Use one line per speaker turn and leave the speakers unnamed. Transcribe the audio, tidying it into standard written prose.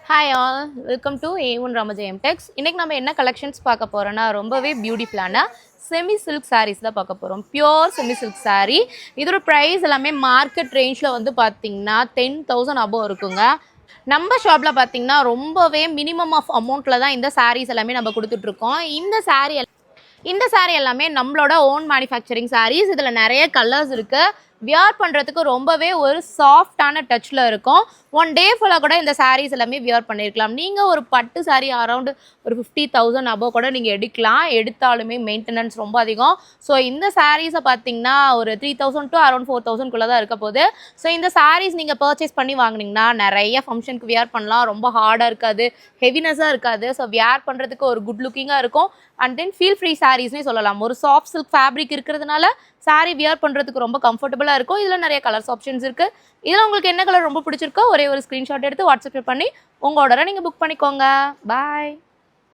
Hi all, welcome to A1 Ramajeyam techs. இன்றைக்கி நம்ம என்ன கலெக்ஷன்ஸ் பார்க்க போகிறோன்னா ரொம்பவே பியூட்டிஃபுல்லான செமி சில்க் சாரீஸ் தான் பார்க்க போகிறோம். Pure semi silk sari. இதோட ப்ரைஸ் எல்லாமே மார்க்கெட் ரேஞ்சில் வந்து பார்த்திங்கன்னா 10,000 அபோவ் இருக்குங்க. நம்ம ஷாப்பில் பார்த்திங்கன்னா ரொம்பவே மினிமம் ஆஃப் அமௌண்ட்டில் தான் இந்த சாரீஸ் எல்லாமே நம்ம கொடுத்துட்ருக்கோம். இந்த சாரீ எல்லாமே நம்மளோட ஓன் மேனுஃபேக்சரிங் சாரீஸ். இதில் நிறைய கலர்ஸ் இருக்குது. வியர் பண்ணுறதுக்கு ரொம்பவே ஒரு சாஃப்டான டச்சில் இருக்கும். ஒன் டே ஃபுல்லாக கூட இந்த சாரீஸ் எல்லாமே வியர் பண்ணியிருக்கலாம். நீங்கள் ஒரு பட்டு சாரீ அரௌண்டு ஒரு 50,000 அபோவ் கூட நீங்கள் எடுத்தாலுமே மெயின்டெனன்ஸ் ரொம்ப அதிகம். ஸோ இந்த சாரீஸை பார்த்தீங்கன்னா ஒரு 3,000 to அரௌண்ட் 4,000 தான் இருக்க போகுது. ஸோ இந்த சாரீஸ் நீங்கள் பர்ச்சேஸ் பண்ணி வாங்கினீங்கன்னா நிறைய ஃபங்க்ஷனுக்கு வியர் பண்ணலாம். ரொம்ப ஹார்டாக இருக்காது, ஹெவினஸாக இருக்காது. ஸோ வியர் பண்ணுறதுக்கு ஒரு குட் லுக்கிங்காக இருக்கும். அண்ட் தென் ஃபீல் ஃப்ரீ சாரீஸ்னே சொல்லலாம். ஒரு சாஃப்ட் சில்க் ஃபேப்ரிக் இருக்கிறதுனால சாரீ வியர் பண்ணுறதுக்கு ரொம்ப கம்ஃபர்டபுளாக இருக்கும். இதில் நிறைய கலர்ஸ் ஆப்ஷன்ஸ் இருக்குது. இதில் உங்களுக்கு என்ன கலர் ரொம்ப பிடிச்சிருக்கோ ஒரே ஒரு ஸ்க்ரீன்ஷாட் எடுத்து வாட்ஸ்அப் பண்ணி உங்கள் ஆர்டரை நீங்கள் புக் பண்ணிக்கோங்க. பாய்.